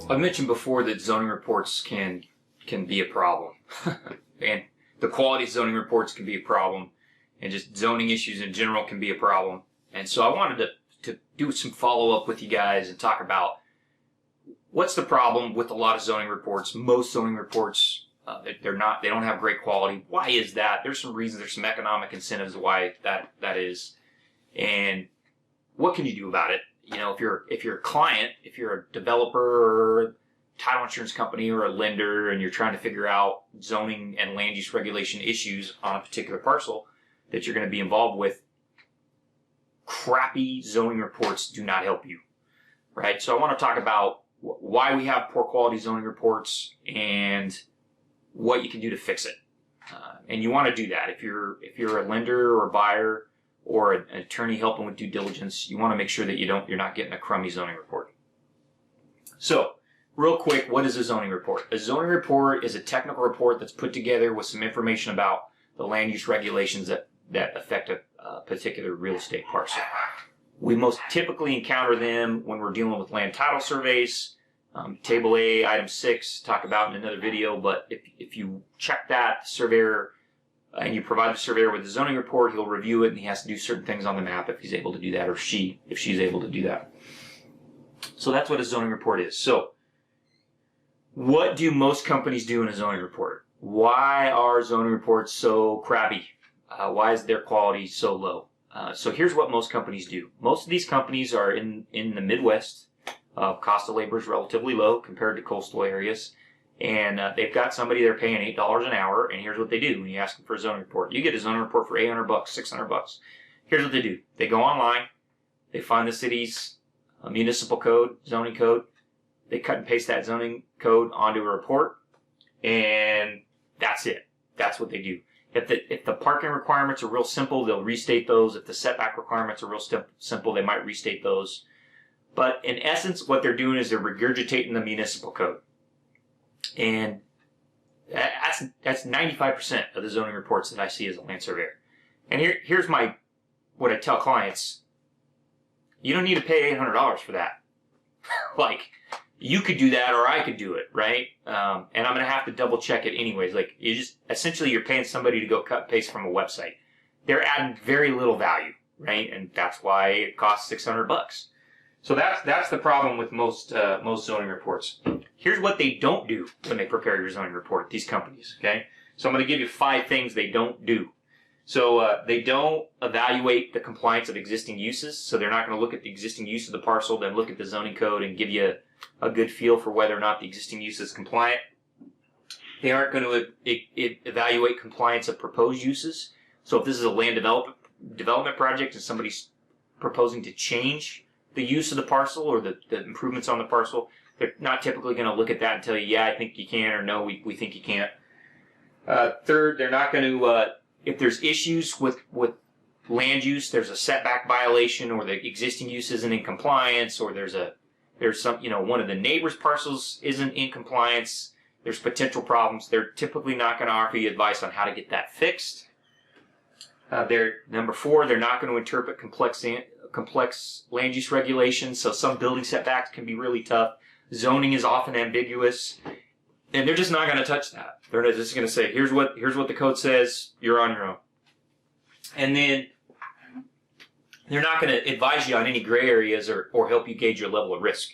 I mentioned before that zoning reports can be a problem. And the quality of zoning reports can be a problem. And just zoning issues in general can be a problem. And so I wanted to do some follow-up with you guys and talk about what's the problem with a lot of zoning reports. Most zoning reports, they don't have great quality. Why is that? There's some reasons. There's some economic incentives why that is. And what can you do about it? You know, if you're a client, if you're a developer or a title insurance company or a lender and you're trying to figure out zoning and land use regulation issues on a particular parcel that you're going to be involved with, crappy zoning reports do not help you, right? So I want to talk about why we have poor quality zoning reports and what you can do to fix it. And you want to do that if you're a lender or a buyer or an attorney helping with due diligence. You want to make sure that you're not getting a crummy zoning report. So, real quick, what is a zoning report? A zoning report is a technical report that's put together with some information about the land use regulations that affect a particular real estate parcel. We most typically encounter them when we're dealing with land title surveys. Table A, item 6, talk about in another video, but if you check that surveyor and you provide the surveyor with a zoning report, he'll review it and he has to do certain things on the map if he's able to do that, or if she's able to do that. So that's what a zoning report is. So what do most companies do in a zoning report? Why are zoning reports so crappy? Why is their quality so low? So here's what most companies do. Most of these companies are in the Midwest. Cost of labor is relatively low compared to coastal areas. And they've got somebody they're paying $8 an hour, and here's what they do when you ask them for a zoning report. You get a zoning report for $800, $600. Here's what they do. They go online, they find the city's municipal code, zoning code, they cut and paste that zoning code onto a report, and that's it. That's what they do. If the parking requirements are real simple, they'll restate those. If the setback requirements are real simple, they might restate those. But in essence, what they're doing is they're regurgitating the municipal code. And that's 95% of the zoning reports that I see as a land surveyor. And here's what I tell clients. You don't need to pay $800 for that. Like, you could do that or I could do it, right? And I'm going to have to double check it anyways. Like, essentially you're paying somebody to go cut and paste from a website. They're adding very little value, right? And that's why it costs $600. So that's the problem with most zoning reports. Here's what they don't do when they prepare your zoning report, these companies, okay? So I'm going to give you 5 things they don't do. So they don't evaluate the compliance of existing uses. So they're not going to look at the existing use of the parcel, then look at the zoning code and give you a good feel for whether or not the existing use is compliant. They aren't going to evaluate compliance of proposed uses. So if this is a land development project and somebody's proposing to change the use of the parcel or the improvements on the parcel, they're not typically going to look at that and tell you, yeah, I think you can, or no, we think you can't. Third, they're not going to, if there's issues with land use, there's a setback violation, or the existing use isn't in compliance, or there's some, one of the neighbor's parcels isn't in compliance, there's potential problems, they're typically not going to offer you advice on how to get that fixed. Number 4, they're not going to interpret complex land use regulations. So some building setbacks can be really tough. Zoning is often ambiguous, and they're just not going to touch that. They're just going to say, here's what the code says. You're on your own. And then they're not going to advise you on any gray areas or help you gauge your level of risk.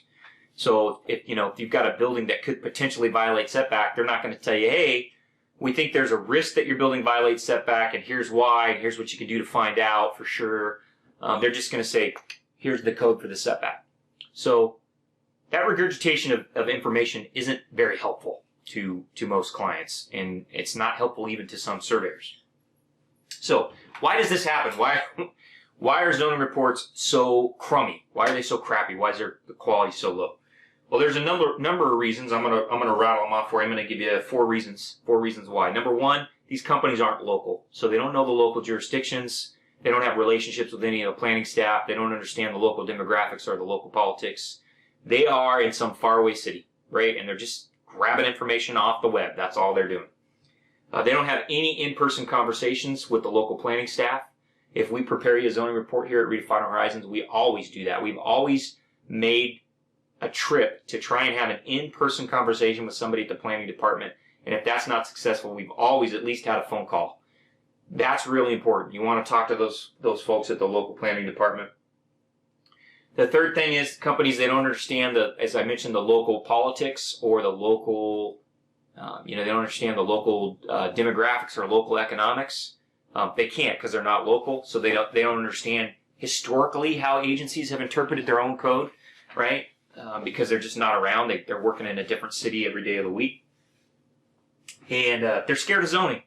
So if you've got a building that could potentially violate setback, they're not going to tell you, hey, we think there's a risk that your building violates setback, and here's why, and here's what you can do to find out for sure. They're just going to say, here's the code for the setback. So that regurgitation of information isn't very helpful to most clients, and it's not helpful even to some surveyors. So why does this happen? Why are zoning reports so crummy? Why are they so crappy? Why is the quality so low? Well, there's a number of reasons. I'm gonna rattle them off for you. I'm gonna give you 4 reasons why. Number 1, these companies aren't local, so they don't know the local jurisdictions. They don't have relationships with any of the planning staff. They don't understand the local demographics or the local politics. They are in some faraway city, right? And they're just grabbing information off the web. That's all they're doing. They don't have any in-person conversations with the local planning staff. If we prepare you a zoning report here at Redefined Horizons, we always do that. We've always made a trip to try and have an in-person conversation with somebody at the planning department. And if that's not successful, we've always at least had a phone call. That's really important. You want to talk to those folks at the local planning department. The third thing is companies, they don't understand as I mentioned, the local politics or the local, they don't understand the local demographics or local economics. They can't because they're not local, so they don't understand historically how agencies have interpreted their own code, right? Because they're just not around. They're working in a different city every day of the week. And they're scared of zoning.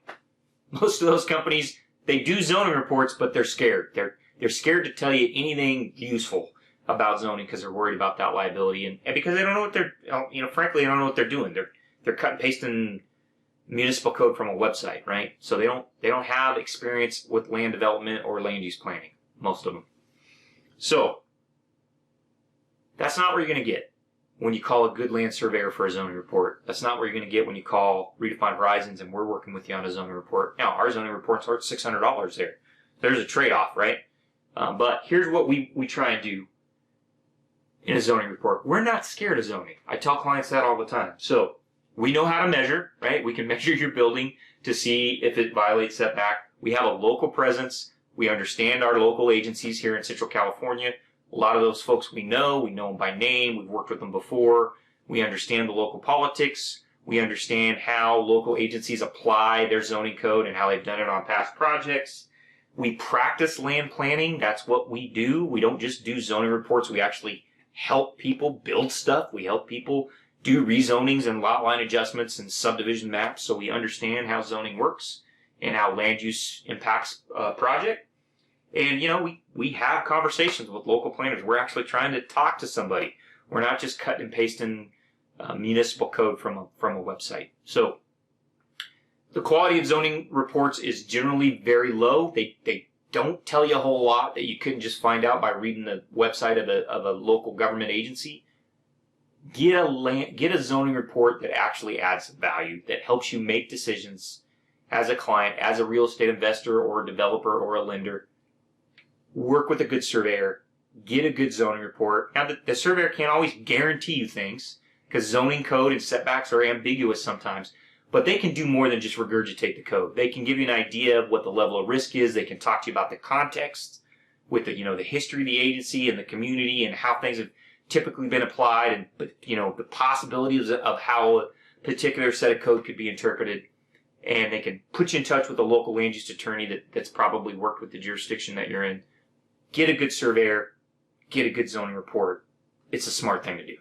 Most of those companies, they do zoning reports, but they're scared. They're scared to tell you anything useful about zoning because they're worried about that liability, and because they don't know what frankly, they don't know what they're doing. They're cut and pasting municipal code from a website, right? So they don't have experience with land development or land use planning, most of them. So that's not where you're going to get when you call a good land surveyor for a zoning report. That's not where you're going to get when you call Redefined Horizons and we're working with you on a zoning report. Now, our zoning reports are $600 there. There's a trade-off, right? But here's what we try and do in a zoning report. We're not scared of zoning. I tell clients that all the time. So we know how to measure, right? We can measure your building to see if it violates setback. We have a local presence. We understand our local agencies here in Central California. A lot of those folks we know them by name. We've worked with them before. We understand the local politics. We understand how local agencies apply their zoning code and how they've done it on past projects. We practice land planning. That's what we do. We don't just do zoning reports. We actually help people build stuff. We help people do rezonings and lot line adjustments and subdivision maps, so we understand how zoning works and how land use impacts a project. And, we have conversations with local planners. We're actually trying to talk to somebody. We're not just cutting and pasting municipal code from a website. So the quality of zoning reports is generally very low. They don't tell you a whole lot that you couldn't just find out by reading the website of a local government agency. Get a zoning report that actually adds value, that helps you make decisions as a client, as a real estate investor or a developer or a lender. Work with a good surveyor. Get a good zoning report. Now, the surveyor can't always guarantee you things because zoning code and setbacks are ambiguous sometimes, but they can do more than just regurgitate the code. They can give you an idea of what the level of risk is. They can talk to you about the context with the history of the agency and the community and how things have typically been applied, and the possibilities of how a particular set of code could be interpreted. And they can put you in touch with a local land use attorney that's probably worked with the jurisdiction that you're in. Get a good surveyor. Get a good zoning report. It's a smart thing to do.